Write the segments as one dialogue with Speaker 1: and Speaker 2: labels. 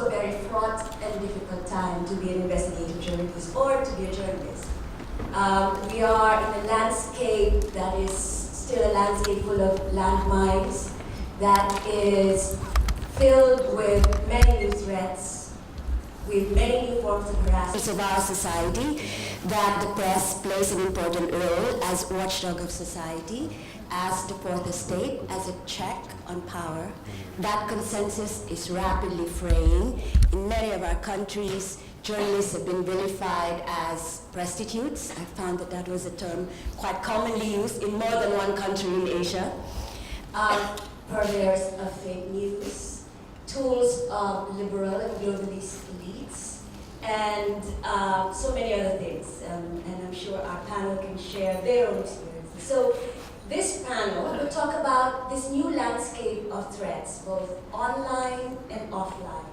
Speaker 1: also a very fraught and difficult time to be an investigative journalist or to be a journalist. We are in a landscape that is still a landscape full of landmines, that is filled with many new threats, with many new forms of harassment of our society, that the press plays an important role as watchdog of society, as the fourth estate, as a check on power. That consensus is rapidly fraying. In many of our countries, journalists have been vilified as prostitutes. I found that that was a term quite commonly used in more than one country in Asia. Purveyors of fake news, tools of liberal and globalist elites, and so many other things. And I'm sure our panel can share their own experiences. So this panel will talk about this new landscape of threats, both online and offline,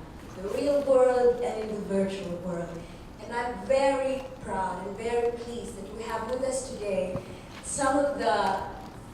Speaker 1: the real world and in the virtual world. And I'm very proud and very pleased that we have with us today some of the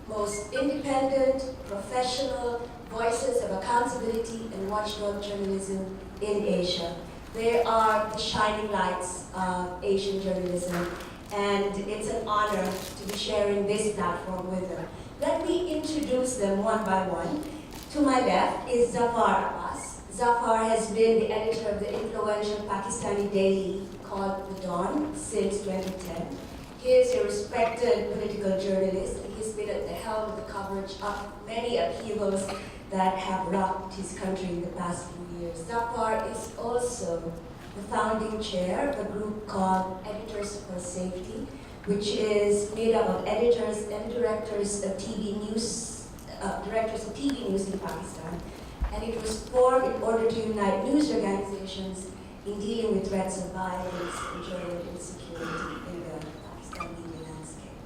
Speaker 1: most independent, professional voices of accountability and watchdog journalism in Asia. They are the shining lights of Asian journalism, and it's an honor to be sharing this platform with them. Let me introduce them one by one. To my left is Zaffar Abbas. Zaffar has been the editor of the influential Pakistani daily called The Dawn since 2010. He is a respected political journalist, and he's been at the helm of the coverage of many upheavals that have rocked his country in the past few years. Zaffar is also the founding chair of a group called Editors for Safety, which is made up of editors and directors of TV news in Pakistan. And it was formed in order to unite news organizations in dealing with threats of violence and journal insecurity in the Pakistan media landscape.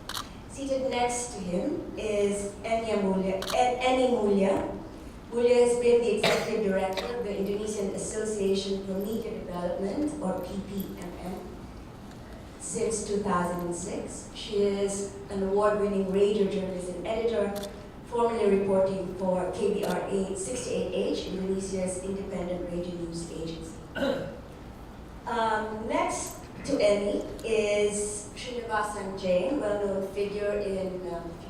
Speaker 1: Seated next to him is Mulia. Mulia has been the executive director of the Indonesian Association for Media Development, or PPMN, since 2006. She is an award-winning radio journalist and editor, formerly reporting for KBR 68H, Indonesia's independent radio news agency. Next to Emmy is Sreenivasan Jain, well-known figure in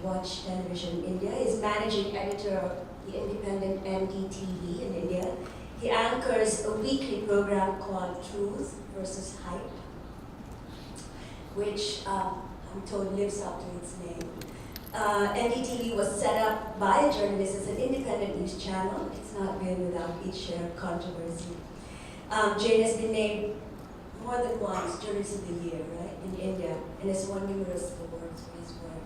Speaker 1: watch television in India. He's managing editor of the independent NDTV in India. He anchors a weekly program called Truth versus Hype, which I'm told lives up to its name. NDTV was set up by a journalist as an independent news channel. It's not been without its share of controversy. Jain has been named more than once Journalist of the Year, right, in India, and has won numerous awards for his work.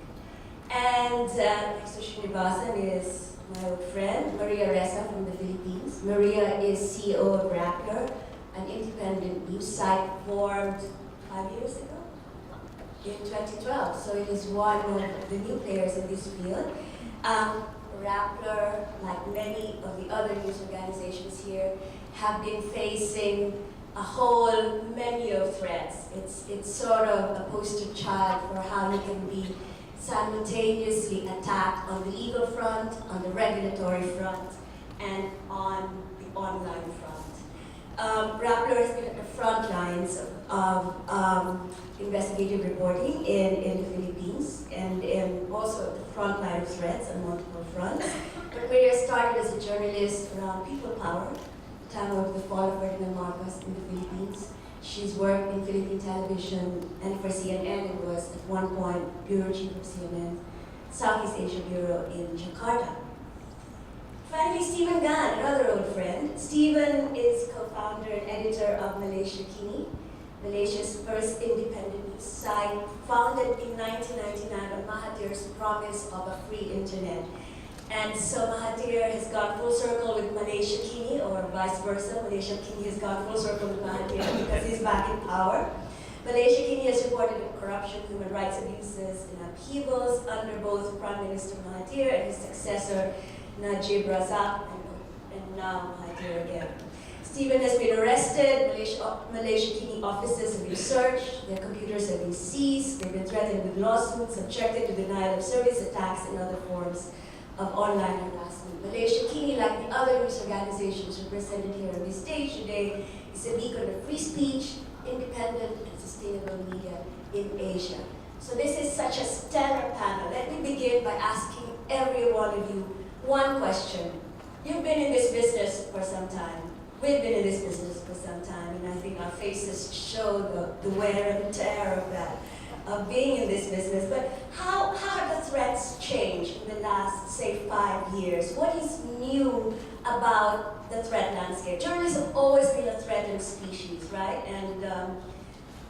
Speaker 1: And next to Sreenivasan is my old friend, Ressa from the Philippines. Maria is CEO of Rappler, an independent news site formed 5 years ago, in 2012. So it is one of the new players in this field. Rappler, like many of the other news organizations here, have been facing a whole menu of threats. It's sort of a poster child for how you can be simultaneously attacked on the legal front, on the regulatory front, and on the online front. Rappler has been at the front lines of investigative reporting in the Philippines, and also at the front line of threats on multiple fronts. But Maria started as a journalist around people power, time of the fall of Ferdinand Marcos in the Philippines. She's worked in Philippine television and for CNN, and was at one point bureau chief of CNN, Southeast Asia Bureau in Jakarta. Finally, Stephen Gan, another old friend. Stephen is co-founder and editor of Malaysiakini, Malaysia's first independent news site, founded in 1999 on Mahathir's promise of a free internet. And so Mahathir has gone full circle with Malaysiakini, or vice versa. Malaysiakini has gone full circle with Mahathir because he's back in power. Malaysiakini has reported on corruption, human rights abuses, and upheavals under both Prime Minister Mahathir and his successor, Najib Razak, and now Mahathir again. Stephen has been arrested. Malaysiakini offices have been searched. Their computers have been seized. They've been threatened with lawsuits, subjected to denial of service attacks, and other forms of online harassment. Malaysiakini, like the other news organizations represented here on this stage today, is a beacon of free speech, independent and sustainable media in Asia. So this is such a stellar panel. Let me begin by asking every one of you one question. You've been in this business for some time. We've been in this business for some time, and I think our faces show the wear and tear of that, of being in this business. But how have the threats changed in the last, say, 5 years? What is new about the threat landscape? Journalists have always been a threatened species, right? And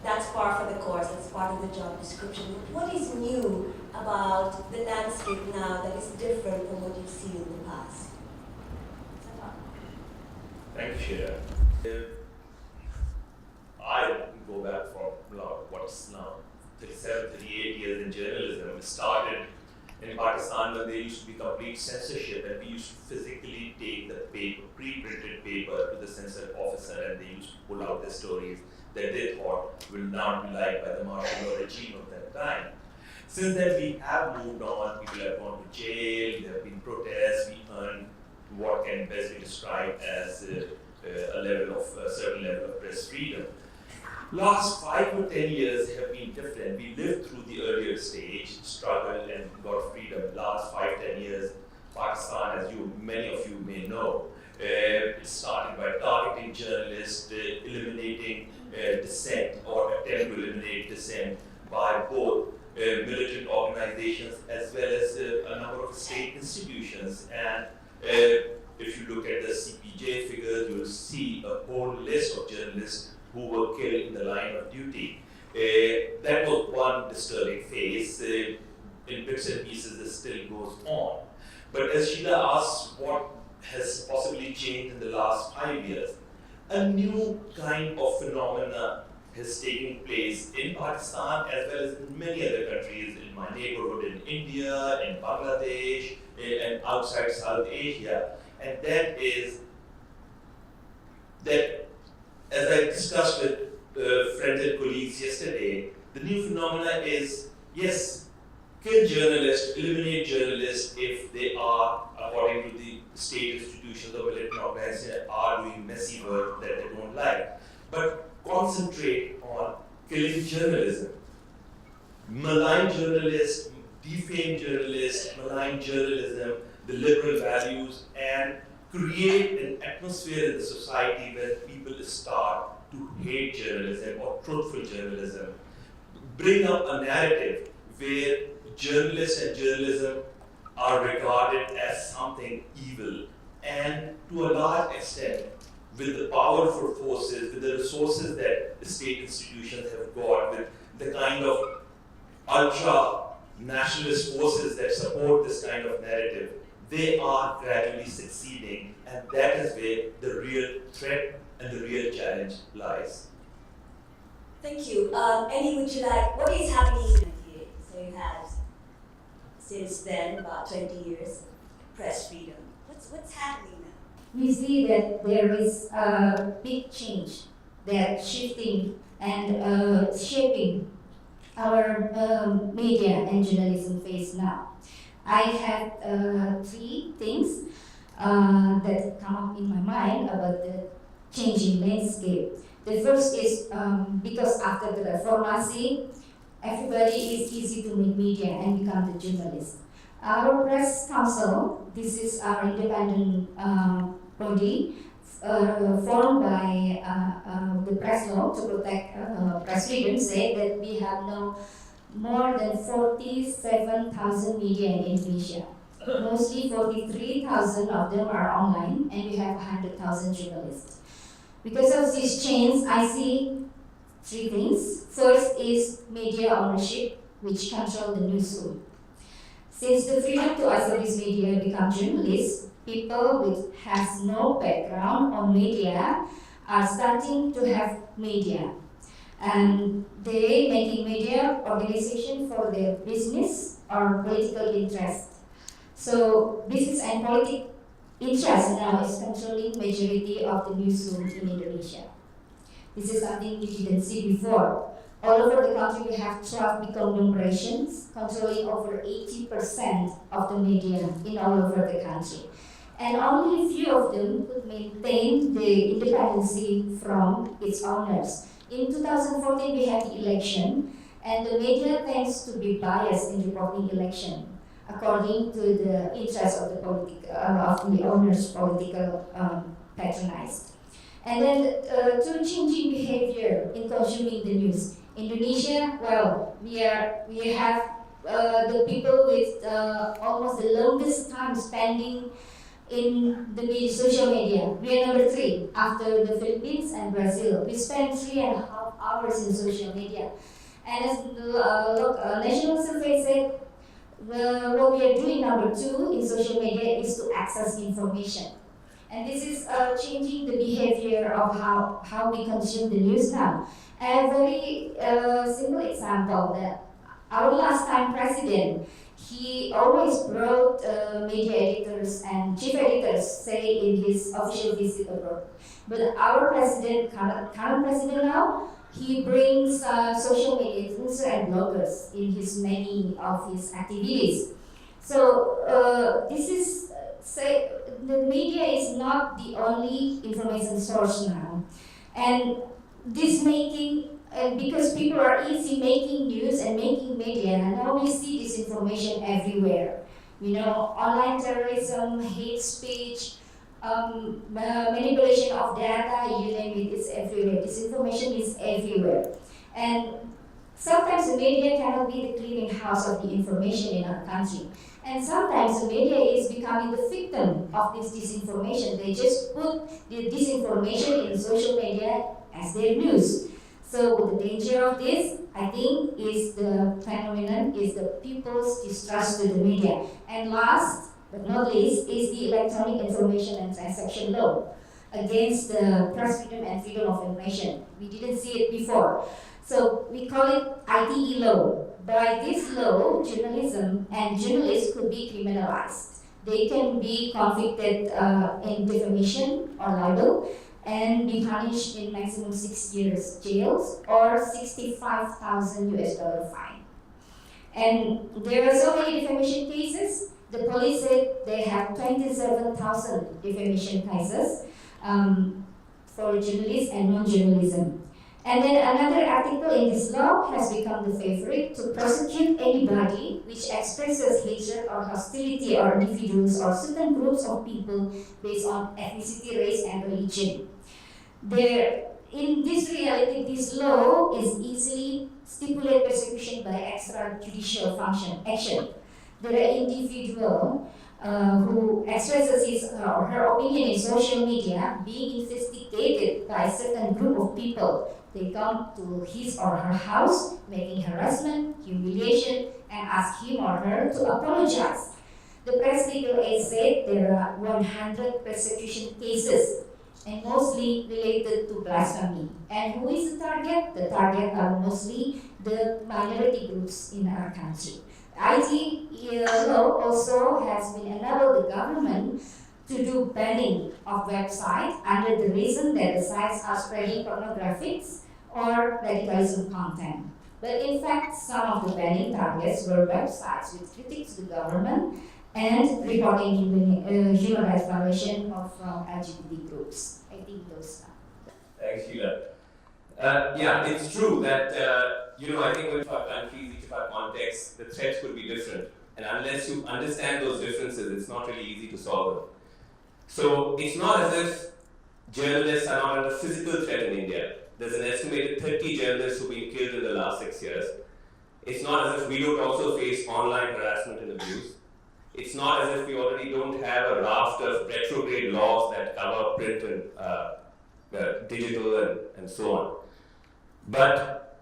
Speaker 1: that's par for the course, that's part of the job description. What is new about the landscape now that is different from what you've seen in the past?
Speaker 2: Thank you, Sheila. I go back from what's now 37, 38 years in journalism. It started in Pakistan when there used to be complete censorship, and we used to physically take the paper, pre-printed paper, to the censor officer, and they used to pull out the stories that they thought will not be liked by the martial law regime of that time. Since then, we have moved on. People have gone to jail. There have been protests. We earned what can best be described as a certain level of press freedom. Last 5 to 10 years have been different. We lived through the earlier stage, struggled and got freedom. Last 5-10 years, Pakistan, as many of you may know, it started by targeting journalists, eliminating dissent or attempt to eliminate dissent by both militant organizations as well as a number of state institutions. And if you look at the CPJ figures, you will see a whole list of journalists who were killed in the line of duty. That was one disturbing phase. In bits and pieces, this still goes on. But as Sheila asked, what has possibly changed in the last 5 years? A new kind of phenomena has taken place in Pakistan as well as in many other countries, in my neighborhood in India, in Bangladesh, and outside South Asia. And that is that, as I discussed with friends and colleagues yesterday, the new phenomena is, yes, kill journalists, eliminate journalists if they are, according to the state institutions or militant organizations, are doing messy work that they don't like. But concentrate on killing journalism. Malign journalists, defame journalists, malign journalism, the liberal values, and create an atmosphere in the society where people start to hate journalism or truthful journalism. Bring up a narrative where journalists and journalism are regarded as something evil, and to a large extent, with the powerful forces, with the resources that the state institutions have got, with the kind of ultra-nationalist forces that support this kind of narrative, they are gradually succeeding, and that is where the real threat and the real challenge lies.
Speaker 1: Thank you. Annie, would you like, what is happening in 1998? So you had, since then, about 20 years, press freedom. What's happening now?
Speaker 3: We see that there is a big change that shifting and shaping our media and journalism face now. I have 3 things that come up in my mind about the changing landscape. The first is because after the reformasi, everybody is easy to make media and become the journalist. Our press council, this is our independent body formed by the press law to protect press freedom, say that we have now more than 47,000 media in Indonesia. Mostly 43,000 of them are online, and we have 100,000 journalists. Because of these changes, I see 3 things. First is media ownership, which control the newsroom. Since the freedom to establish media become journalists, people with has no background on media are starting to have media. And they making media organization for their business or political interest. So business and political interest now is controlling majority of the newsroom in Indonesia. This is something we didn't see before. All over the country, we have 12 big conglomerations controlling over 80% of the media in all over the country. And only a few of them could maintain the independency from its owners. In 2014, we had the election, and the media tends to be biased in reporting election according to the interest of the owners' political patronized. And then to changing behavior in consuming the news. Indonesia, well, we have the people with almost the longest time spending in the social media. We are number 3 after the Philippines and Brazil. We spend 3.5 hours in social media. And as the national survey said, what we are doing number 2 in social media is to access information. And this is changing the behavior of how we consume the news now. A very simple example that our last time president, he always brought media editors and chief editors, say, in his official visit abroad. But our president, current president now, he brings social media influencers and bloggers in his many of his activities. So this is, say, the media is not the only information source now. And this making, because people are easy making news and making media, and now we see this information everywhere. You know, online terrorism, hate speech, manipulation of data, you name it, it's everywhere. This information is everywhere. And sometimes the media cannot be the clearinghouse of the information in our country. And sometimes the media is becoming the victim of this disinformation. They just put the disinformation in social media as their news. So the danger of this, I think, is the phenomenon is the people's distrust to the media. And last but not least is the Electronic Information and Transaction Law against the press freedom and freedom of information. We didn't see it before. So we call it ITE law. By this law, journalism and journalists could be criminalized. They can be convicted in defamation or libel and be punished in maximum 6 years jail or $65,000 fine. And there are so many defamation cases. The police said they have 27,000 defamation cases for journalists and non-journalism. And then another article in this law has become the favorite to prosecute anybody which expresses hatred or hostility or individuals or certain groups of people based on ethnicity, race, and religion. In this reality, this law is easily stipulated persecution by extrajudicial action. There are individuals who expresses his or her opinion in social media being investigated by a certain group of people. They come to his or her house, making harassment, humiliation, and ask him or her to apologize. The press legal aid said there are 100 persecution cases, and mostly related to blasphemy. And who is the target? The target are mostly the minority groups in our country. IT law also has been enabled the government to do banning of websites under the reason that the sites are spreading pornographic or radicalism content. But in fact, some of the banning targets were websites with critiques to the government and reporting human rights violation from LGBT groups. I think those are.
Speaker 2: Thanks, Sheila. Yeah, it's true that, I think with our countries, each of our contexts, the threats could be different. And unless you understand those differences, it's not really easy to solve them. So it's not as if journalists are not under physical threat in India. There's an estimated 30 journalists who've been killed in the last 6 years. It's not as if we don't also face online harassment and abuse. It's not as if we already don't have a raft of retrograde laws that cover print and digital and so on. But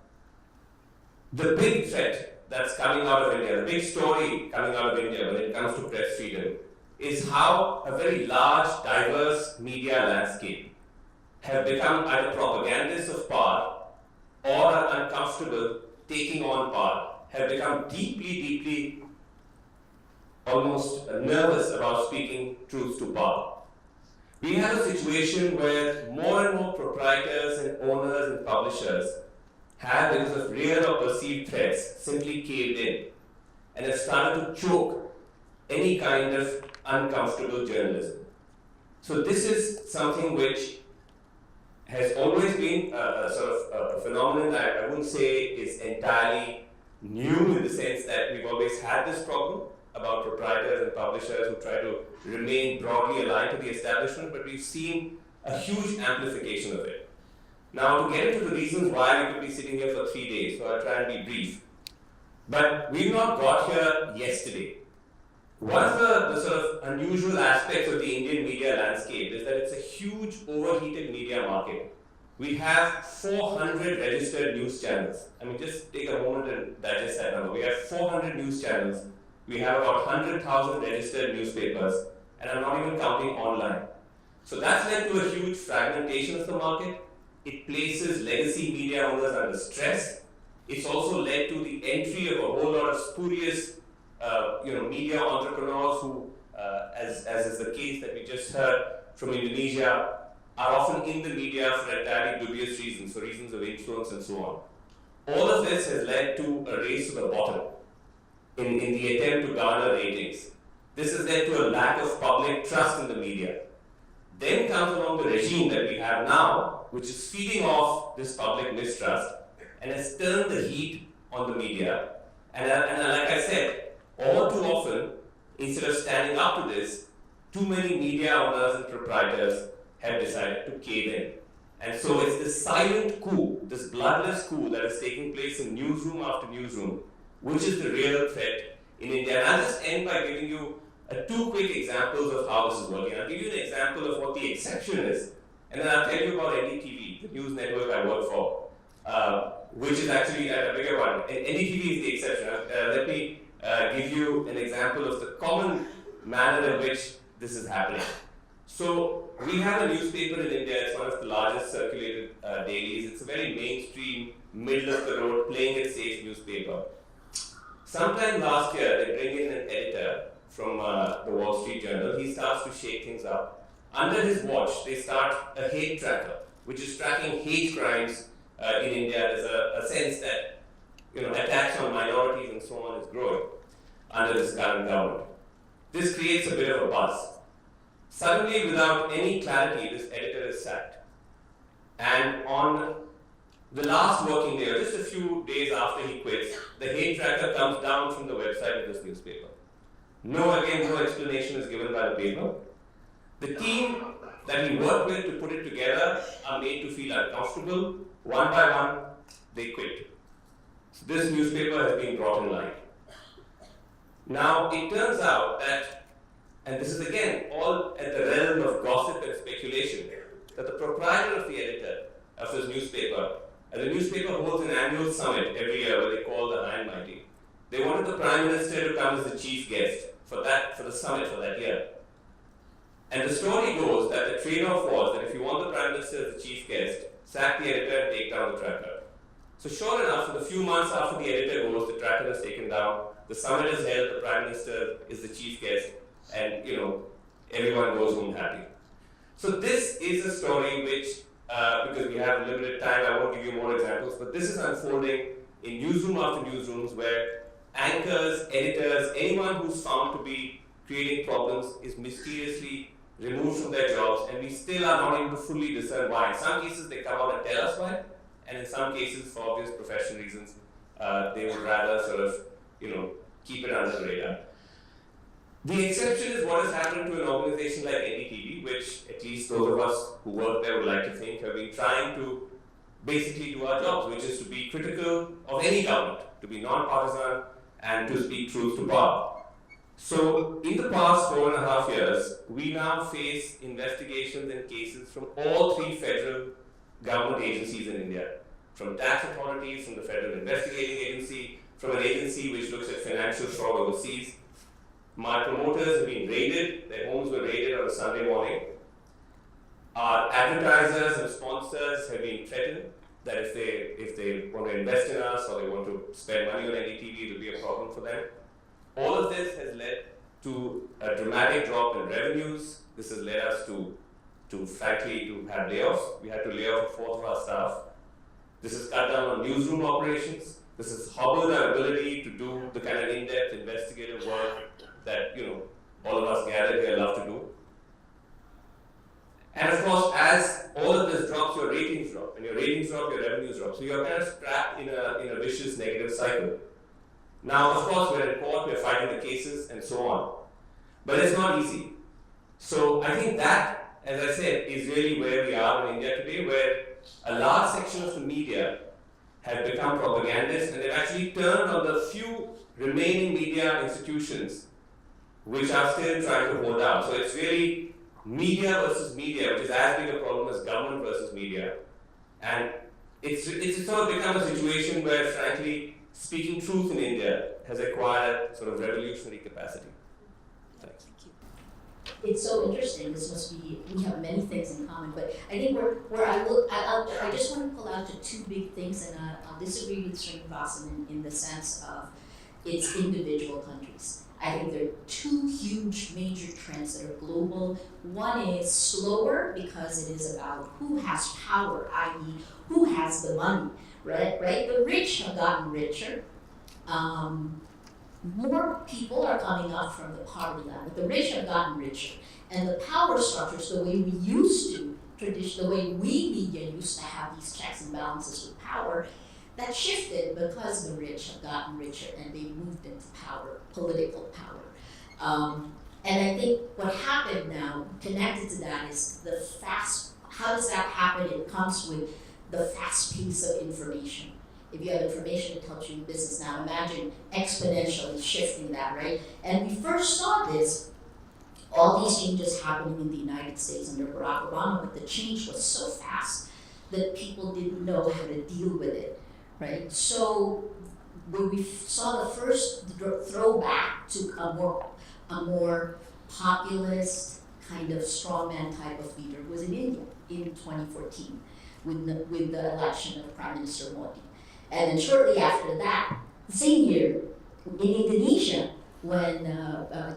Speaker 2: the big threat that's coming out of India, the big story coming out of India when it comes to press freedom, is how a very large, diverse media landscape have become either propagandists of power or are uncomfortable taking on power, have become deeply almost nervous about speaking truth to power. We have a situation where more and more proprietors and owners and publishers
Speaker 4: have, because of real or perceived threats, simply caved in and have started to choke any kind of uncomfortable journalism. So this is something which has always been a sort of a phenomenon that I wouldn't say is entirely new in the sense that we've always had this problem about proprietors and publishers who try to remain broadly aligned to the establishment, but we've seen a huge amplification of it. Now, to get into the reasons why we could be sitting here for 3 days, so I'll try and be brief. But we've not got here yesterday. One of the sort of unusual aspects of the Indian media landscape is that it's a huge overheated media market. We have 400 registered news channels. I mean, just take a moment and digest that number. We have 400 news channels. We have about 100,000 registered newspapers, and I'm not even counting online. So that's led to a huge fragmentation of the market. It places legacy media owners under stress. It's also led to the entry of a whole lot of spurious media entrepreneurs who, as is the case that we just heard from Indonesia, are often in the media for entirely dubious reasons, for reasons of influence and so on. All of this has led to a race to the bottom in the attempt to garner ratings. This has led to a lack of public trust in the media. Then comes along the regime that we have now, which is feeding off this public mistrust and has turned the heat on the media. And like I said, all too often, instead of standing up to this, too many media owners and proprietors have decided to cave in. And so it's this silent coup, this bloodless coup that is taking place in newsroom after newsroom, which is the real threat in India. And I'll just end by giving you two quick examples of how this is working. I'll give you an example of what the exception is, and then I'll tell you about NDTV, the news network I work for, which is actually a bigger one. NDTV is the exception. Let me give you an example of the common manner in which this is happening. So we have a newspaper in India. It's one of the largest circulated dailies. It's a very mainstream, middle of the road, playing it safe newspaper. Sometime last year, they bring in an editor from the Wall Street Journal. He starts to shake things up. Under his watch, they start a hate tracker, which is tracking hate crimes in India. There's a sense that attacks on minorities and so on is growing under this current government. This creates a bit of a buzz. Suddenly, without any clarity, this editor is sacked. And on the last working day, or just a few days after he quits, the hate tracker comes down from the website of this newspaper. No explanation is given by the paper. The team that he worked with to put it together are made to feel uncomfortable. One by one, they quit. So this newspaper has been brought in line. Now, it turns out that, and this is again all at the realm of gossip and speculation, that the proprietor of the editor of this newspaper, and the newspaper holds an annual summit every year where they call the High and Mighty. They wanted the Prime Minister to come as the chief guest for the summit for that year. And the story goes that the trade-off was that if you want the Prime Minister as the chief guest, sack the editor and take down the tracker. So sure enough, in the few months after the editor goes, the tracker is taken down, the summit is held, the Prime Minister is the chief guest, and everyone goes home happy. So this is a story which, because we have limited time, I won't give you more examples, but this is unfolding in newsroom after newsrooms where anchors, editors, anyone who's found to be creating problems is mysteriously removed from their jobs, and we still are not able to fully discern why. In some cases, they come out and tell us why, and in some cases, for obvious professional reasons, they would rather sort of, keep it under the radar. The exception is what has happened to an organization like NDTV, which at least those of us who work there would like to think have been trying to basically do our jobs, which is to be critical of any government, to be non-partisan, and to speak truth to power. So, in the past 4.5 years, we now face investigations and cases from all 3 federal government agencies in India, from tax authorities, from the Federal Investigating Agency, from an agency which looks at financial fraud overseas. My promoters have been raided, their homes were raided on a Sunday morning. Our advertisers and sponsors have been threatened that if they want to invest in us or they want to spend money on NDTV, it will be a problem for them. All of this has led to a dramatic drop in revenues. This has led us to frankly, to have layoffs. We had to lay off a fourth of our staff. This has cut down on newsroom operations. This has hobbled our ability to do the kind of in-depth investigative work that, all of us gathered here love to do. And of course, as all of this drops, your ratings drop. And your ratings drop, your revenues drop. So you're kind of trapped in a vicious negative cycle. Now, of course, we're in court, we're fighting the cases, and so on. But it's not easy. So I think that, as I said, is really where we are in India today, where a large section of the media have become propagandists, and they've actually turned on the few remaining media institutions which are still trying to hold out. So it's really media versus media, which is as big a problem as government versus media. And it's sort of become a situation where, frankly, speaking truth in India has acquired sort of revolutionary capacity. Thanks.
Speaker 5: It's so interesting. This must be, we have many things in common, but I think I just want to pull out to two big things, and I'll disagree with Sreenivasan in the sense of its individual countries. I think there are two huge major trends that are global. One is slower because it is about who has power, i.e. who has the money, right? The rich have gotten richer. More people are coming up from the poverty line, but the rich have gotten richer. And the power structures, the way we used to, the way we media used to have these checks and balances with power, that shifted because the rich have gotten richer and they moved into power, political power. And I think what happened now, connected to that, is the fast, how does that happen? It comes with the fast pace of information. If you have information that helps you in business now, imagine exponentially shifting that, right? And we first saw this, all these changes happening in the United States under Barack Obama, but the change was so fast that people didn't know how to deal with it, right? So when we saw the first throwback to a more populist kind of strongman type of leader was in India in 2014 with the election of Prime Minister Modi. And then shortly after that, the same year, in Indonesia, when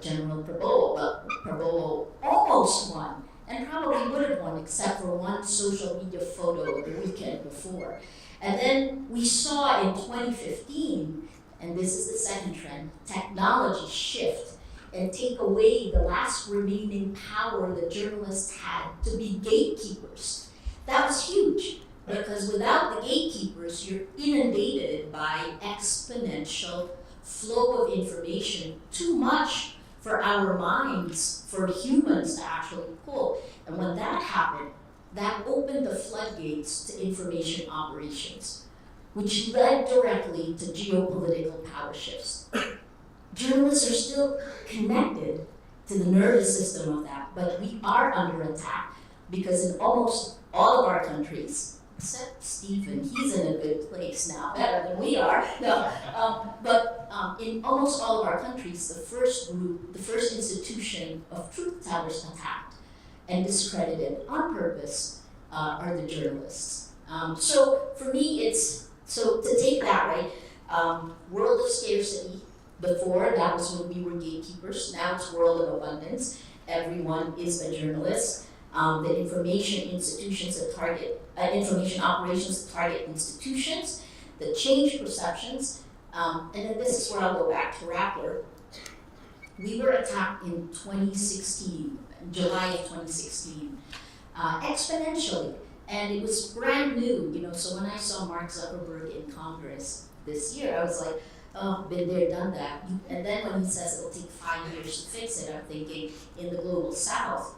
Speaker 5: General Prabowo almost won, and probably would have won except for one social media photo the weekend before. And then we saw in 2015, and this is the second trend, technology shift and take away the last remaining power that journalists had to be gatekeepers. That was huge. Because without the gatekeepers, you're inundated by exponential flow of information, too much for our minds, for humans to actually pull. And when that happened, that opened the floodgates to information operations, which led directly to geopolitical power shifts. Journalists are still connected to the nervous system of that, but we are under attack because in almost all of our countries, except Stephen, he's in a good place now, better than we are. No, but in almost all of our countries, the first institution of truth tellers attacked and discredited on purpose are the journalists. So for me, so to take that, right, world of scarcity, before that was when we were gatekeepers, now it's world of abundance, everyone is a journalist. The information institutions that target, information operations that target institutions, that change perceptions, and then this is where I'll go back to Rappler. We were attacked in 2016, July of 2016, exponentially, and it was brand new, so when I saw Mark Zuckerberg in Congress this year, I was like, oh, been there, done that. And then when he says it'll take 5 years to fix it, I'm thinking, in the global south,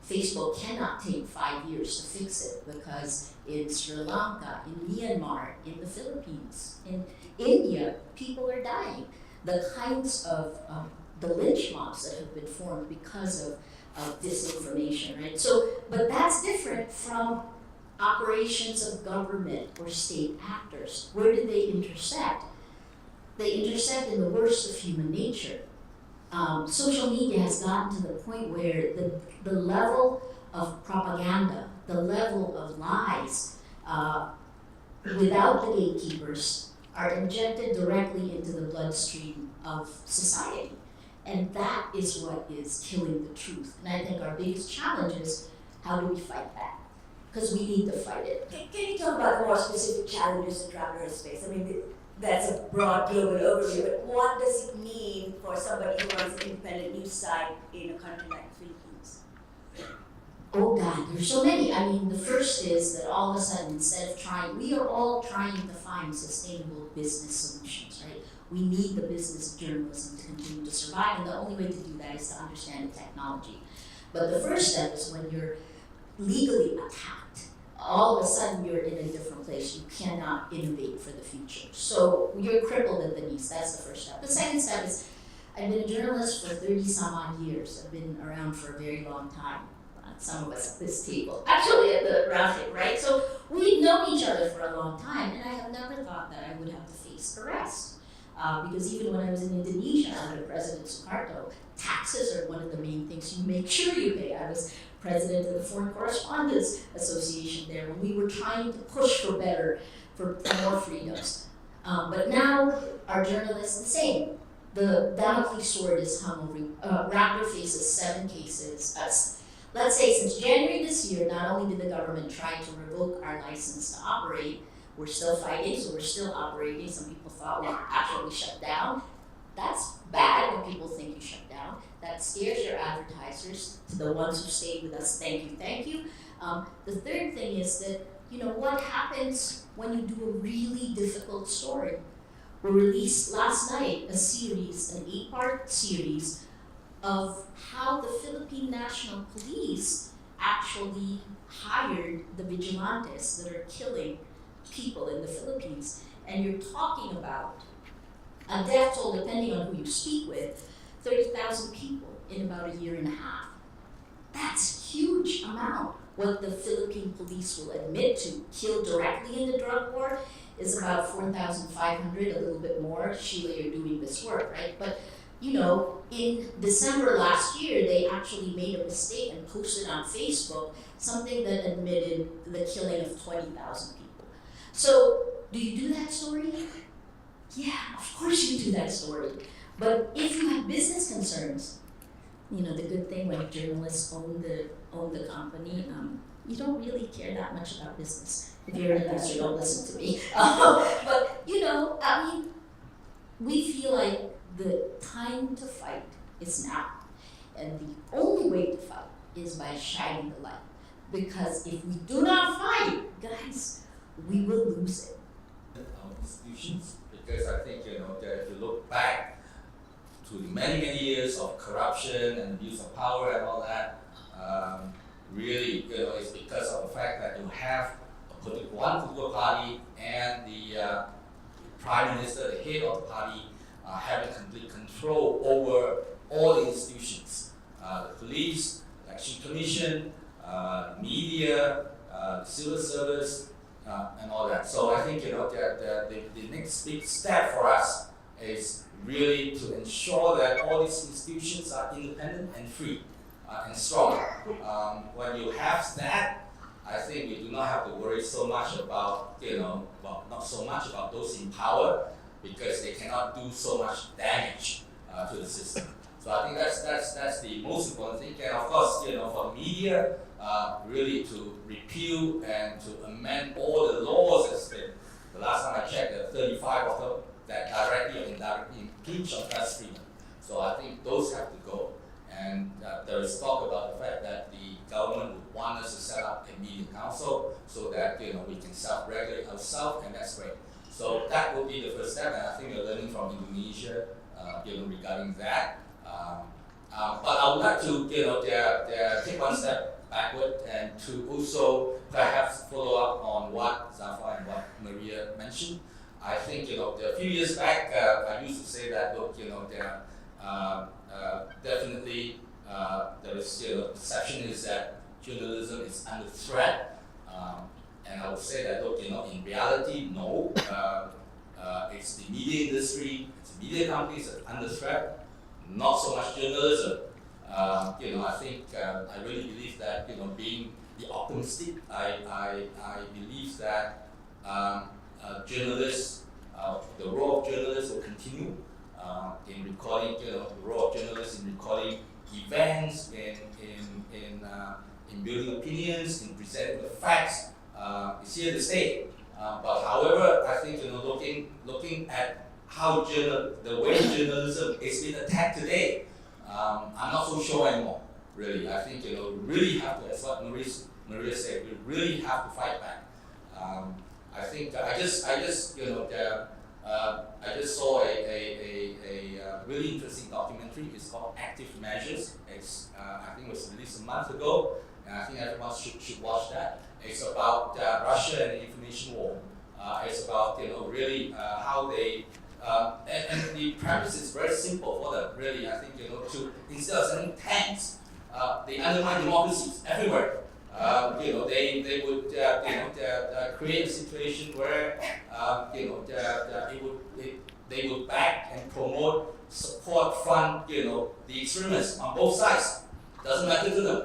Speaker 5: Facebook cannot take 5 years to fix it because in Sri Lanka, in Myanmar, in the Philippines, in India, people are dying. The kinds of the lynch mobs that have been formed because of disinformation, right? So, but that's different from operations of government or state actors. Where do they intersect? They intersect in the worst of human nature. Social media has gotten to the point where the level of propaganda, the level of lies, without the gatekeepers, are injected directly into the bloodstream of society. And that is what is killing the truth. And I think our biggest challenge is, how do we fight that? because we need to fight it.
Speaker 1: Can you talk about the more specific challenges that Rappler has faced? I mean, that's a broad global overview, but what does it mean for somebody who runs an independent news site in a country like the Philippines?
Speaker 5: Oh God, there's so many. I mean, the first is that all of a sudden, instead of trying, we are all trying to find sustainable business solutions, right? We need the business journalism to continue to survive, and the only way to do that is to understand the technology. But the first step is when you're legally attacked, all of a sudden you're in a different place. You cannot innovate for the future. So you're crippled at the knees. That's the first step. The second step is, I've been a journalist for 30 some odd years. I've been around for a very long time. Some of us at this table, actually at the round table, right? So we've known each other for a long time, and I have never thought that I would have to face arrest. Because even when I was in Indonesia under President Suharto, taxes are one of the main things you make sure you pay. I was president of the Foreign Correspondents Association there when we were trying to push for better, for more freedoms. But now our journalists, the same. The Damocles sword is hung over. Rappler faces 7 cases. Let's say since January this year, not only did the government try to revoke our license to operate, we're still fighting, so we're still operating. Some people thought we actually shut down. That's bad when people think you shut down. That scares your advertisers. To the ones who stayed with us, thank you, thank you. The third thing is that, what happens when you do a really difficult story? We released last night a series, an 8-part series, of how the Philippine National Police actually hired the vigilantes that are killing people in the Philippines. And you're talking about a death toll, depending on who you speak with, 30,000 people in about a year and a half. That's a huge amount. What the Philippine police will admit to kill directly in the drug war is about 4,500, a little bit more. Sheila, you're doing this work, right? But in December last year, they actually made a mistake and posted on Facebook something that admitted the killing of 20,000 people. So, do you do that story? Yeah, of course you do that story. But if you have business concerns, the good thing when journalists own the company, you don't really care that much about business. If you're an investor, don't listen to me. But we feel like the time to fight is now. And the only way to fight is by shining the light. Because if we do not fight, guys, we will lose it.
Speaker 6: Our institutions, because I think that if you look back to the many years of corruption and abuse of power and all that, really it's because of the fact that you have one political party and the prime minister, the head of the party, having complete control over all the institutions, the police, election commission, media, the civil service, and all that. So I think that the next big step for us is really to ensure that all these institutions are independent and free and strong. When you have that, I think we do not have to worry so much about not so much about those in power, because they cannot do so much damage to the system. So I think that's the most important thing. And of course, for the media, really to repeal and to amend all the laws that's been. The last time I checked, there are 35 of them that directly or indirectly impinge on press freedom. So I think those have to go. And there is talk about the fact that the government would want us to set up a media council so that we can self-regulate ourselves, and that's great. So that will be the first step, and I think we're learning from Indonesia, regarding that. But I would like to, take one step backward and to also perhaps follow up on what Zaffar and what Maria mentioned. I think, a few years back, I used to say that, definitely there is, perception is that journalism is under threat. And I would say that, in reality, no. It's the media industry, it's the media companies that are under threat, not so much journalism. I think I really believe that, being the optimistic, I believe that journalists, the role of journalists will continue in recording, the role of journalists in recording events, in building opinions, in presenting the facts, is here to stay. But however, I think looking at how the way journalism is being attacked today, I'm not so sure anymore. Really, I think we really have to, as what Maria said, we really have to fight back. I think I just saw a really interesting documentary. It's called Active Measures. It's I think it was released a month ago, and I think everyone should watch that. It's about Russia and the information war. It's about really how they and the premise is very simple for them. Really, I think to instead of sending tanks, they undermine democracies everywhere. They would create a situation where they would back and promote, support, fund the extremists on both sides. Doesn't matter to them.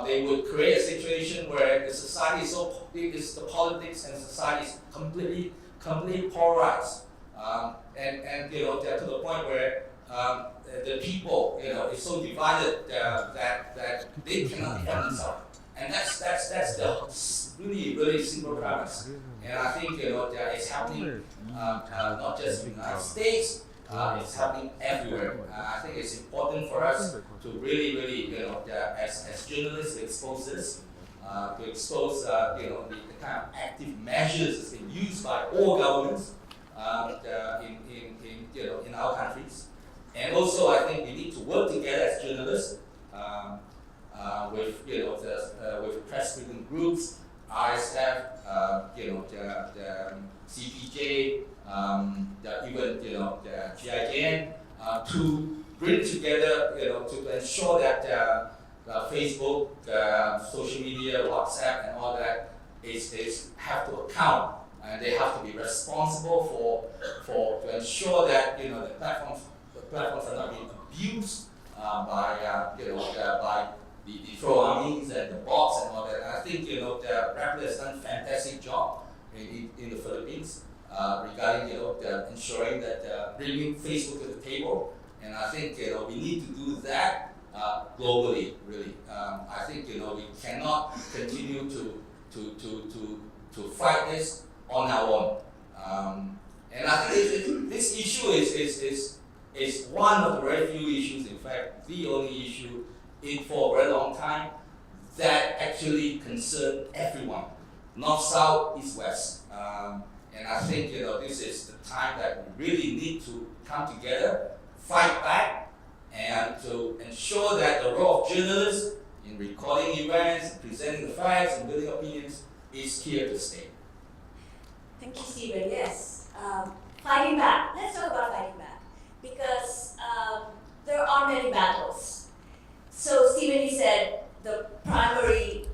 Speaker 6: They would create a situation where the society is so the politics and society is completely polarized, and to the point where the people is so divided that they cannot defend themselves. And that's the really simple premise. And I think it's happening not just in the United States, it's happening everywhere. I think it's important for us to really as journalists to expose this, to expose the kind of active measures that's been used by all governments in our countries. And also I think we need to work together as journalists. With press freedom groups, RSF, the CPJ, even the Jain, to bring together, to ensure that Facebook, social media, WhatsApp, and all that is have to account, and they have to be responsible to ensure that the platforms are not being abused by the troll armies and the bots and all that. And I think the Rappler has done a fantastic job in the Philippines regarding ensuring that bringing Facebook to the table. And I think we need to do that globally. Really, I think we cannot continue to fight this on our own. And I think this issue is one of the very few issues, in fact, the only issue for a very long time that actually concern everyone, north, south, east, west. And I think this is the time that we really need to come together, fight back, and to ensure that the role of journalists in recording events, presenting the facts, and building opinions is here to stay.
Speaker 1: Thank you, Stephen. Yes, fighting back. Let's talk about fighting back, because there are many battles. So Stephen, he said the primary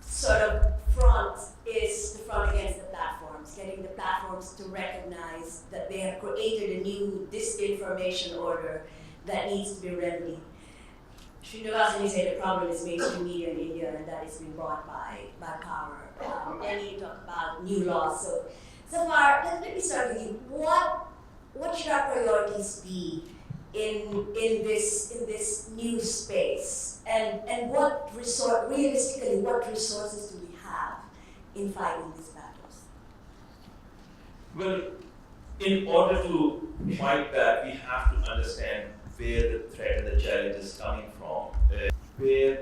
Speaker 1: sort of front is the front against the platforms, getting the platforms to recognize that they have created a new disinformation order that needs to be remedied. Sreenivasan, he said the problem is mainstream media in India, and that is being brought by power. Then you talk about new laws. So Zaffar, let me start with you. What should our priorities be in this new space, and realistically what resources do we have in fighting these battles?
Speaker 2: Well, in order to fight that, we have to understand where the threat and the challenge is coming from, where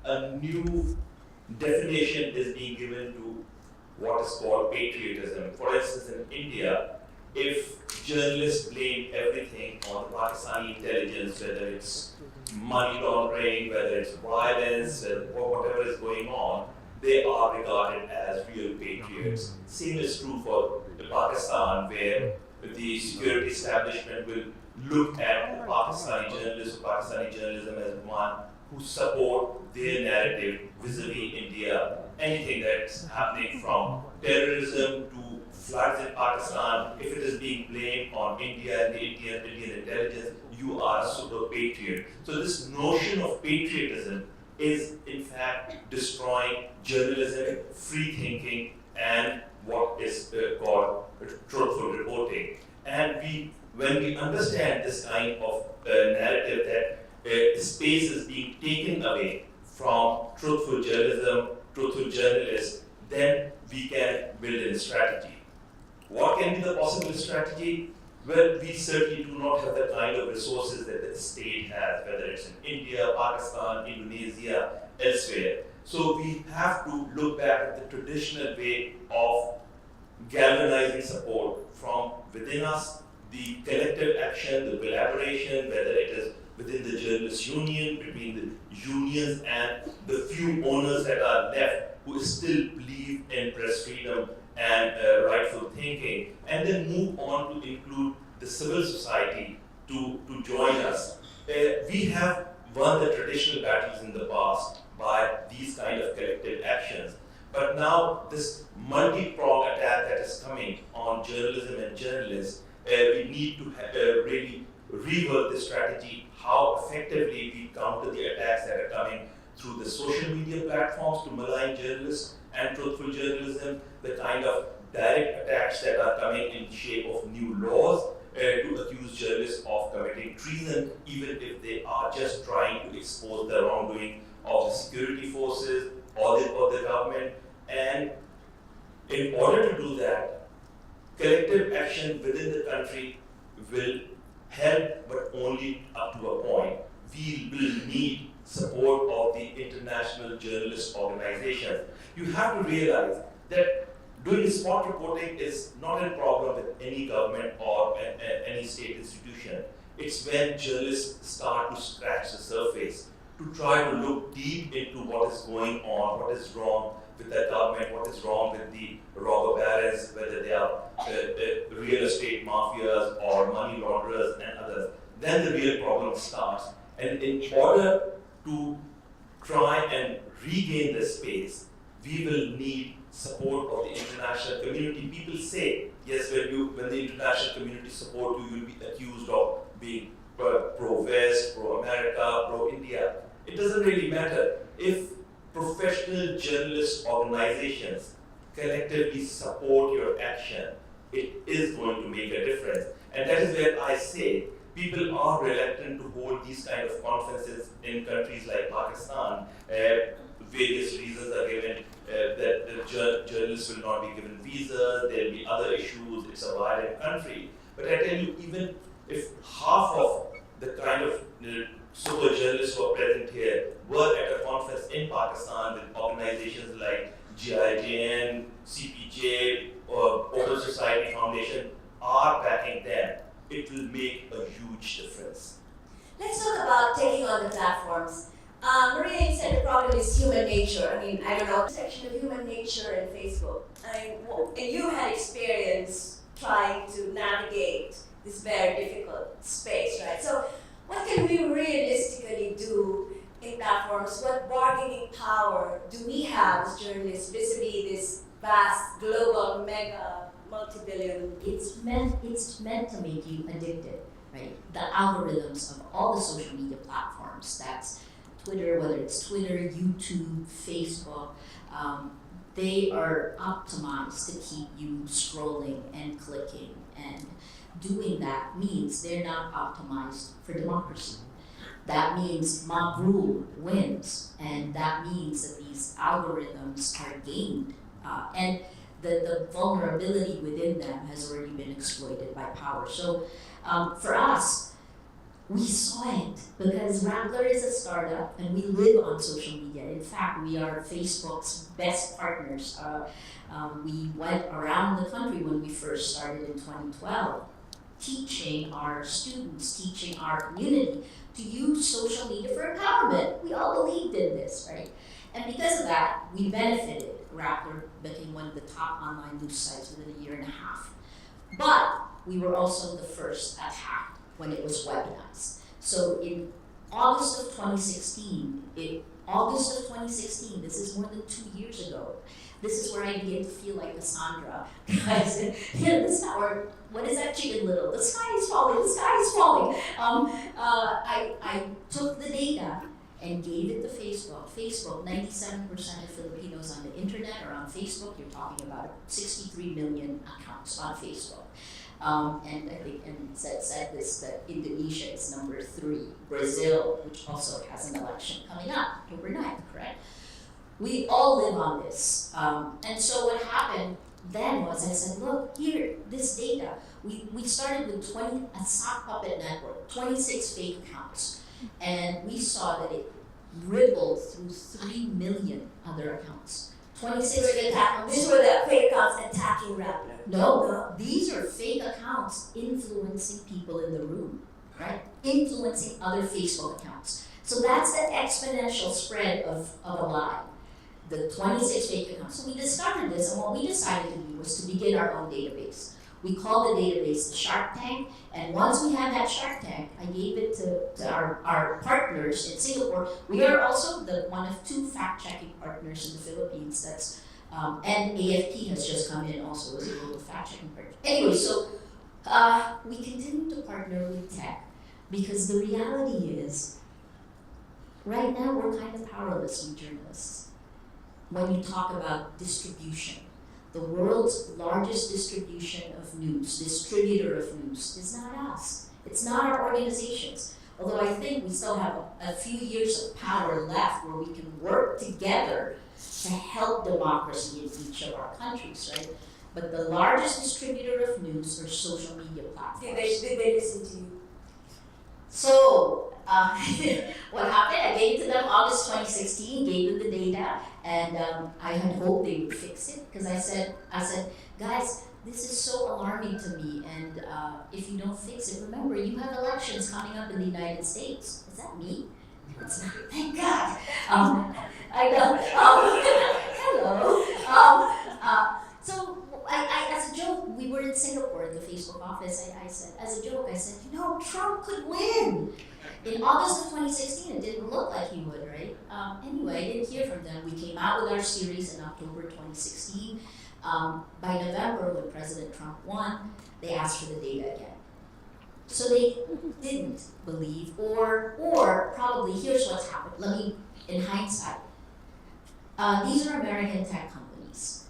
Speaker 2: a new definition is being given to what is called patriotism. For instance, in India, if journalists blame everything on the Pakistani intelligence, whether it's money laundering, whether it's violence, or whatever is going on, they are regarded as real patriots. Same is true for Pakistan, where the security establishment will look at the Pakistani journalists or Pakistani journalism as one who support their narrative vis-a-vis India. Anything that's happening from terrorism to floods in Pakistan, if it is being blamed on India and the Indian intelligence, you are a super patriot. So this notion of patriotism is in fact destroying journalism, free thinking, and what is called truthful reporting. And when we understand this kind of narrative that space is being taken away from truthful journalism, truthful journalists, then we can build a strategy. What can be the possible strategy? Well, we certainly do not have the kind of resources that the state has, whether it's in India, Pakistan, Indonesia, elsewhere. So we have to look back at the traditional way of galvanizing support from within us, the collective action, the collaboration, whether it is within the journalists' union, between the unions and the few owners that are left who still believe in press freedom and rightful thinking, and then move on to include the civil society to join us. We have won the traditional battles in the past by these kind of collective actions, but now this multi-pronged attack that is coming on journalism and journalists, we need to really rework the strategy, how effectively we counter the attacks that are coming through the social media platforms to malign journalists and truthful journalism, the kind of direct attacks that are coming in the shape of new laws to accuse journalists of committing treason, even if they are just trying to expose the wrongdoing of the security forces or the government. And in order to do that, collective action within the country will help, but only up to a point. We will need support of the international journalist organizations. You have to realize that doing spot reporting is not a problem with any government or any state institution. It's when journalists start to scratch the surface, to try to look deep into what is going on, what is wrong with the government, what is wrong with the robber barons, whether they are real estate mafias or money launderers and others. Then the real problem starts. And in order to try and regain the space, we will need support of the international community. People say, yes, when the international community support you, will be accused of being pro-West, pro-America, pro-India. It doesn't really matter. If professional journalist organizations collectively support your action, it is going to make a difference. And that is where I say people are reluctant to hold these kind of conferences in countries like Pakistan. Various reasons are given that the journalists will not be given visas, there will be other issues, it's a violent country. But I tell you, even if half of the kind of super journalists who are present here were at a conference in Pakistan with organizations like Jain, CPJ, or Open Society Foundation are backing them, it will make a huge difference.
Speaker 1: Let's talk about taking on the platforms. Maria, you said the problem is human nature. I mean, I don't know, section of human nature in Facebook. And you had experience trying to navigate this very difficult space, right? So what can we realistically do in platforms? What bargaining power do we have as journalists vis-a-vis this vast, global, mega, multi-billion?
Speaker 5: It's meant to make you addicted, right? The algorithms of all the social media platforms, that's Twitter, whether it's Twitter, YouTube, Facebook, they are optimized to keep you scrolling and clicking, and doing that means they're not optimized for democracy. That means mob rule wins, and that means that these algorithms are gained, and the vulnerability within them has already been exploited by power. So for us, we saw it because Rappler is a startup and we live on social media. In fact, we are Facebook's best partners. We went around the country when we first started in 2012, teaching our students, teaching our community to use social media for empowerment. We all believed in this, right? And because of that, we benefited. Rappler became one of the top online news sites within a year and a half. But we were also the first attacked when it was weaponized. So in August of 2016, this is more than 2 years ago, this is where I began to feel like Cassandra. Guys, what is that Chicken Little? The sky is falling, the sky is falling. I took the data and gave it to Facebook. Facebook, 97% of Filipinos on the internet are on Facebook. You're talking about 63 million accounts on Facebook. And I think, and said this, that Indonesia is number 3. Brazil, which also has an election coming up, October 9th, We all live on this. And so what happened then was I said, look, here, this data. We started with a sock puppet network, 26 fake accounts. And we saw that it rippled through 3 million other accounts. 26 fake accounts.
Speaker 1: These were the fake accounts attacking Rappler.
Speaker 5: No, these are fake accounts influencing people in the room, right? Influencing other Facebook accounts. So that's the exponential spread of a lie. The 26 fake accounts. So we discovered this, and what we decided to do was to begin our own database. We called the database the Shark Tank, and once we had that Shark Tank, I gave it to our partners in Singapore. We are also one of 2 fact-checking partners in the Philippines. That's and AFP has just come in also as a global fact-checking partner. Anyway, so we continue to partner with tech because the reality is, right now we're kind of powerless, we journalists. When you talk about distribution, the world's largest distributor of news is not us. It's not our organizations. Although I think we still have a few years of power left where we can work together to help democracy in each of our countries, right? But the largest distributor of news are social media platforms.
Speaker 1: Did they listen to you?
Speaker 5: So, what happened? I gave it to them August 2016, gave them the data, and I had hoped they would fix it because I said, guys, this is so alarming to me, and if you don't fix it, remember, you have elections coming up in the United States. Is that me? It's not. Thank God. I know. Hello. So I, as a joke, we were in Singapore in the Facebook office. I said, as a joke, Trump could win. In August of 2016, it didn't look like he would, right? Anyway, I didn't hear from them. We came out with our series in October 2016. By November, when President Trump won, they asked for the data again. So they didn't believe, or probably, here's what's happened. Let me, in hindsight, these are American tech companies,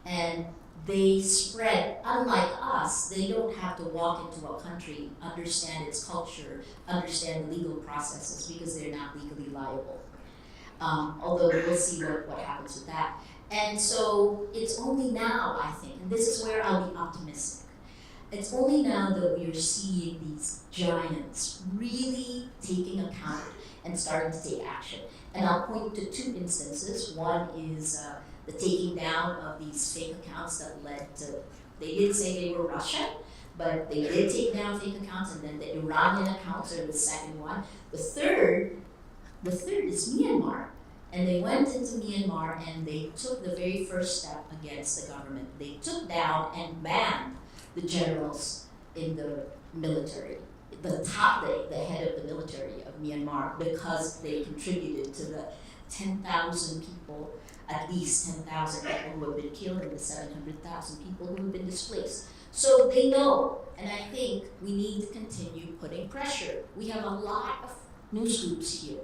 Speaker 5: and they spread, unlike us, they don't have to walk into a country, understand its culture, understand legal processes, because they're not legally liable. Although we'll see what happens with that. And so it's only now, I think, and this is where I'll be optimistic, it's only now that we are seeing these giants really taking account and starting to take action. And I'll point to 2 instances. One is the taking down of these fake accounts that led to, they didn't say they were Russian, but they did take down fake accounts, and then the Iranian accounts are the second one. The third is Myanmar. And they went into Myanmar and they took the very first step against the government. They took down and banned the generals in the military, the head of the military of Myanmar, because they contributed to the 10,000 people, at least 10,000 people who have been killed and the 700,000 people who have been displaced. So they know, and I think we need to continue putting pressure. We have a lot of news groups here.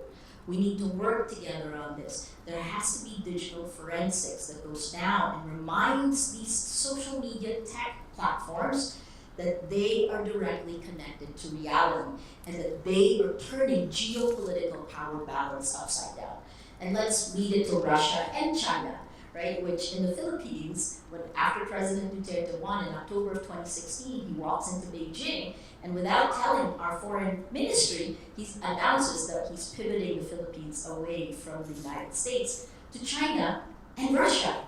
Speaker 5: We need to work together on this. There has to be digital forensics that goes down and reminds these social media tech platforms that they are directly connected to reality and that they are turning geopolitical power balance upside down. And let's lead it to Russia and China, right? Which in the Philippines, after President Duterte won in October of 2016, he walks into Beijing, and without telling our foreign ministry, he announces that he's pivoting the Philippines away from the United States to China and Russia.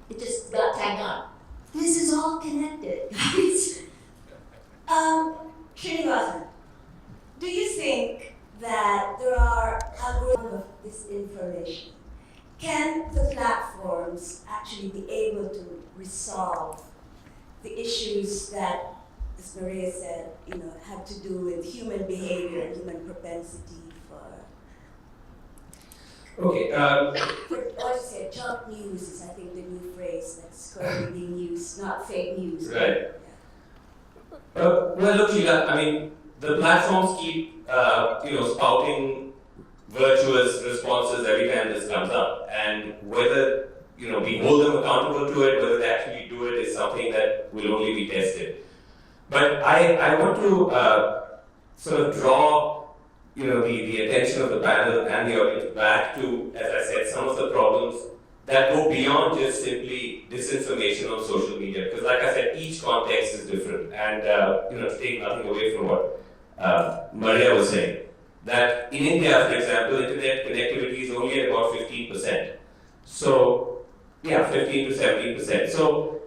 Speaker 5: It just got tagged on. This is all connected, guys.
Speaker 1: Sreenivasan, do you think that there are algorithms of disinformation? Can the platforms actually be able to resolve the issues that, as Maria said, have to do with human behavior and human propensity
Speaker 4: Okay.
Speaker 1: or to say junk news is, I think, the new phrase that's currently being used, not fake news.
Speaker 4: Right. Well, look, Sheila, I mean, the platforms keep, spouting virtuous responses every time this comes up, and whether we hold them accountable to it, whether they actually do it, is something that will only be tested. But I want to sort of draw the attention of the panel and the audience back to, as I said, some of the problems that go beyond just simply disinformation on social media. Because like I said, each context is different. And to take nothing away from what Maria was saying, that in India, for example, internet connectivity is only at about 15%. So, 15 to 17%. So,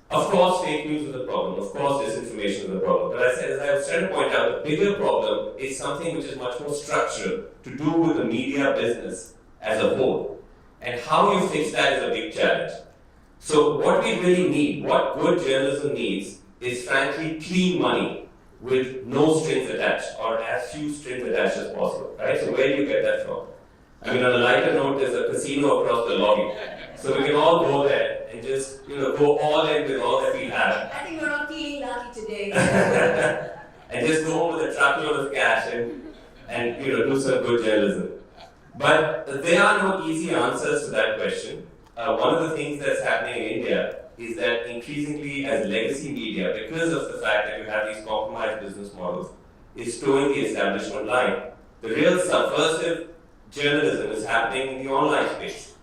Speaker 4: of course, fake news is a problem. Of course, disinformation is a problem. But as I was trying to point out, the bigger problem is something which is much more structural, to do with the media business as a whole. And how you fix that is a big challenge. So what we really need, what good journalism needs, is frankly clean money with no strings attached, or as few strings attached as possible, right? So where do you get that from? I mean, on a lighter note, there's a casino across the lobby. So we can all go there and just, go all in with all that we have.
Speaker 1: I think we're all feeling lucky today.
Speaker 4: And just go home with a truckload of cash and do some good journalism. But there are no easy answers to that question. One of the things that's happening in India is that increasingly as legacy media, because of the fact that you have these compromised business models, is towing the establishment line. The real subversive journalism is happening in the online space.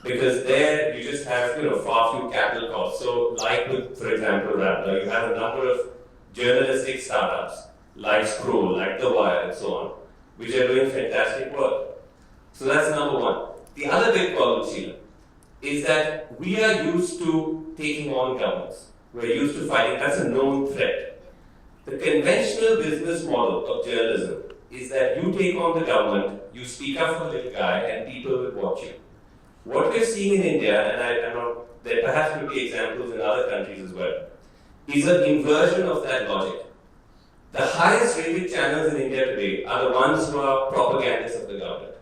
Speaker 4: Because there you just have far few capital costs. So like with, for example, Rappler, you have a number of journalistic startups like Scroll, like The Wire and so on, which are doing fantastic work. So that's number one. The other big problem, Sheila, is that we are used to taking on governments. We're used to fighting, that's a known threat. The conventional business model of journalism is that you take on the government, you speak up for the little guy, and people will watch you. What we're seeing in India, and there perhaps will be examples in other countries as well, is an inversion of that logic. The highest rated channels in India today are the ones who are propagandists of the government,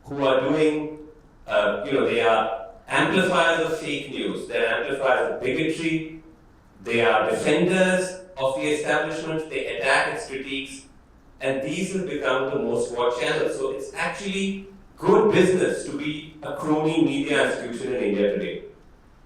Speaker 4: who are doing, they are amplifiers of fake news, they're amplifiers of bigotry, they are defenders of the establishment, they attack its critiques, and these have become the most watched channels. So it's actually good business to be a crony media institution in India today.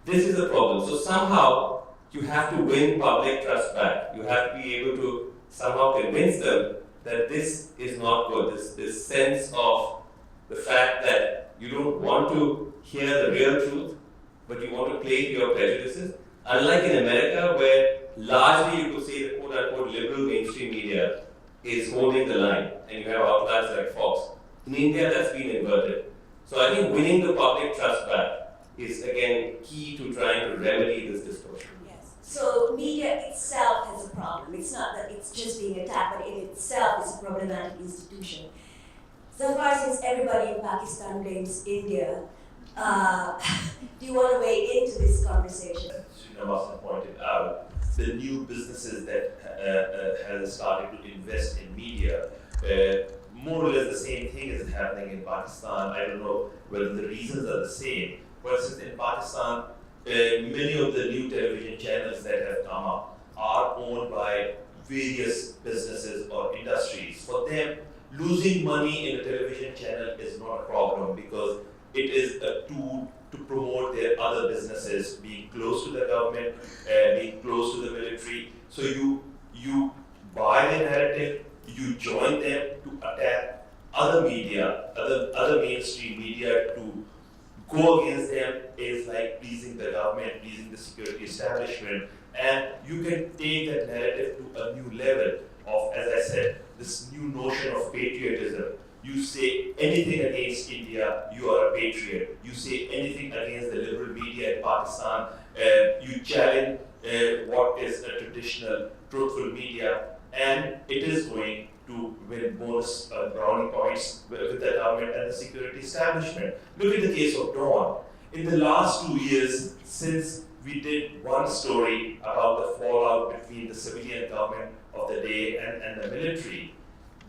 Speaker 4: This is a problem. So somehow you have to win public trust back. You have to be able to somehow convince them that this is not good. This sense of the fact that you don't want to hear the real truth, but you want to play to your prejudices. Unlike in America, where largely you could say the quote-unquote liberal mainstream media is holding the line, and you have outliers like Fox. In India, that's been inverted. So I think winning the public trust back is again key to trying to remedy this distortion.
Speaker 1: Yes. So media itself has a problem. It's not that it's just being attacked, but in itself is a problematic institution. Zaffar, since everybody in Pakistan blames India, do you want to weigh into this conversation?
Speaker 2: Sreenivasan pointed out, the new businesses that have started to invest in media, more or less the same thing is happening in Pakistan. I don't know whether the reasons are the same. For instance, in Pakistan, many of the new television channels that have come up are owned by various businesses or industries. For them, losing money in a television channel is not a problem because it is a tool to promote their other businesses, being close to the government, being close to the military. So you buy their narrative, you join them to attack other media, other mainstream media to go against them is like pleasing the government, pleasing the security establishment, and you can take that narrative to a new level of, as I said, this new notion of patriotism. You say anything against India, you are a patriot. You say anything against the liberal media in Pakistan, you challenge what is a traditional truthful media, and it is going to win bonus brownie points with the government and the security establishment. Look at the case of Dawn. In the last 2 years, since we did one story about the fallout between the civilian government of the day and the military,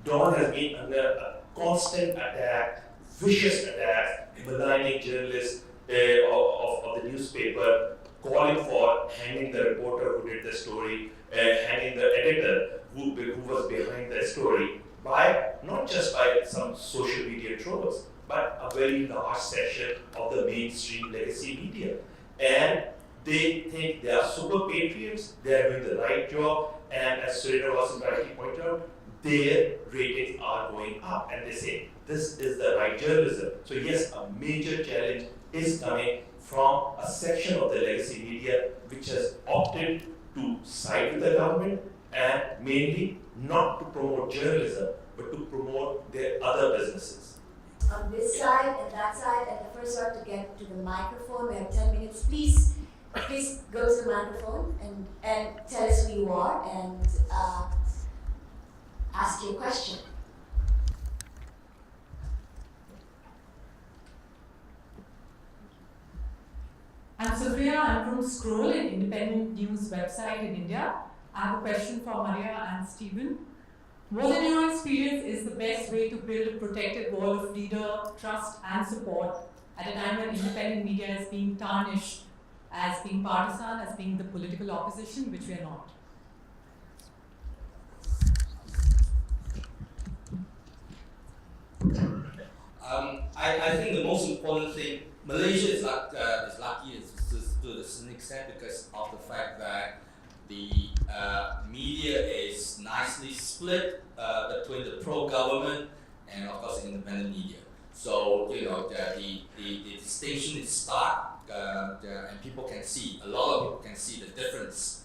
Speaker 2: Dawn has been under a constant attack, vicious attack, maligning journalists of the newspaper, calling for hanging the reporter who did the story, hanging the editor who was behind the story, not just by some social media trolls, but a very large section of the mainstream legacy media. And they think they are super patriots, they are doing the right job, and as Sreenivasan rightly pointed out, their ratings are going up, and they say this is the right journalism. So yes, a major challenge is coming from a section of the legacy media which has opted to side with the government and mainly not to promote journalism but to promote their other businesses.
Speaker 1: On this side and that side, and the first one to get to the microphone, we have 10 minutes. Please go to the microphone and tell us who you are and ask your question.
Speaker 7: I'm Sophia, I'm from Scroll, an independent news website in India. I have a question for Maria and Stephen. What in your experience is the best way to build a protected wall of reader trust and support at a time when independent media is being tarnished as being partisan, as being the political opposition, which we are not?
Speaker 6: I think the most important thing, Malaysia is lucky to a certain extent because of the fact that the media is nicely split between the pro-government and of course independent media. So the distinction is stark, and people can see, a lot of people can see the difference.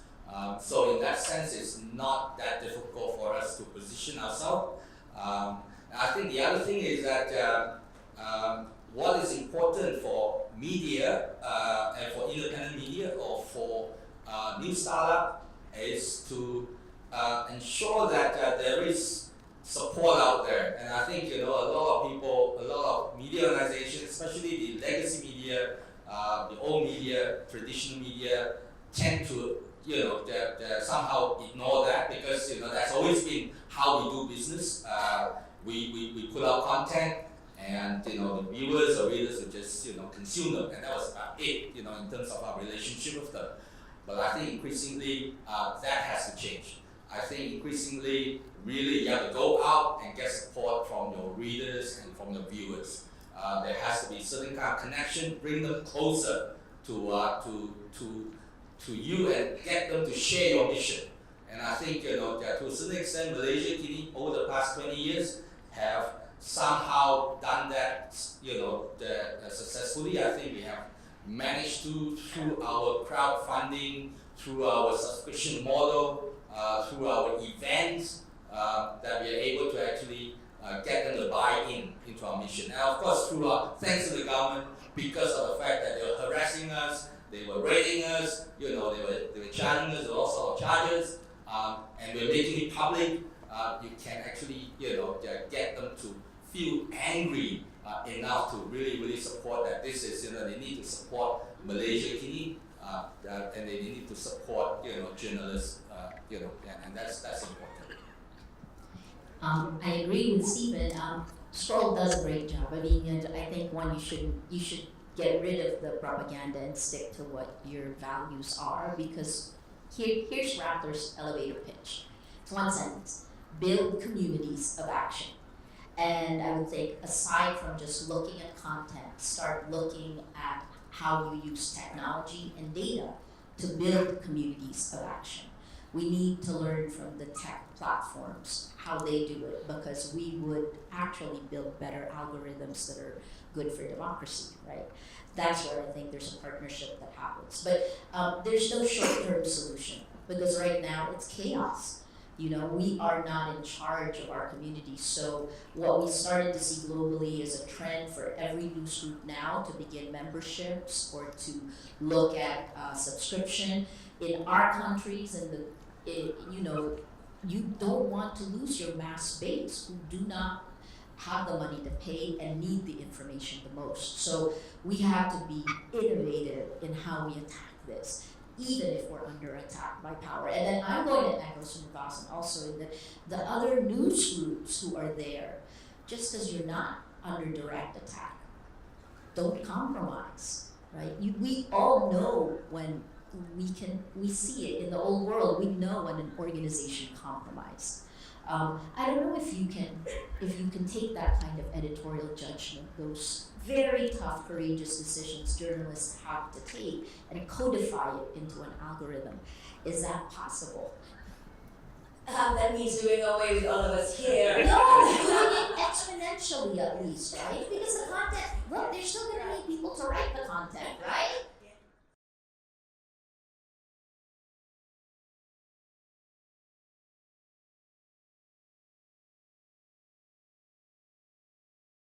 Speaker 6: So in that sense, it's not that difficult for us to position ourselves. I think the other thing is that what is important for media and for independent media or for new startup is to ensure that there is support out there. And I think a lot of people, a lot of media organizations, especially the legacy media, the old media, traditional media, tend to somehow ignore that because that's always been how we do business. We put out content, and the viewers or readers will just consume them, and that was about it in terms of our relationship with them. But I think increasingly that has to change. I think increasingly really you have to go out and get support from your readers and from your viewers. There has to be certain kind of connection, bring them closer to you and get them to share your mission. And I think that to a certain extent Malaysiakini over the past 20 years have somehow done that successfully. I think we have managed to, through our crowdfunding, through our subscription model, through our events, that we are able to actually get them to buy into our mission. And of course, thanks to the government, because of the fact that they were harassing us, they were raiding us, they were charging us with all sorts of charges, and we're making it public. You can actually, get them to feel angry enough to really support that this is, they need to support Malaysiakini, and they need to support, journalists, and that's important.
Speaker 5: I agree with Stephen. Stroll does a great job. I mean, I think you should get rid of the propaganda and stick to what your values are, because here's Rappler's elevator pitch. It's one sentence: build communities of action. And I would think, aside from just looking at content, start looking at how you use technology and data to build communities of action. We need to learn from the tech platforms how they do it, because we would actually build better algorithms that are good for democracy, right? That's where I think there's a partnership that happens. But there's no short-term solution, because right now it's chaos. We are not in charge of our communities. So what we started to see globally is a trend for every news group now to begin memberships or to look at subscription. In our countries, you don't want to lose your mass base who do not have the money to pay and need the information the most. So we have to be innovative in how we attack this, even if we're under attack by power. And then I'm going to echo Sreenivasan also in that the other news groups who are there, just because you're not under direct attack, don't compromise, right? We all know when we see it in the old world. We know when an organization compromised. I don't know if you can take that kind of editorial judgment, those very tough, courageous decisions journalists have to take, and codify it into an algorithm. Is that possible?
Speaker 1: That means doing away with all of us here.
Speaker 5: No, doing it exponentially at least, right? Because the content, well, there's still going to need people to write the content, right?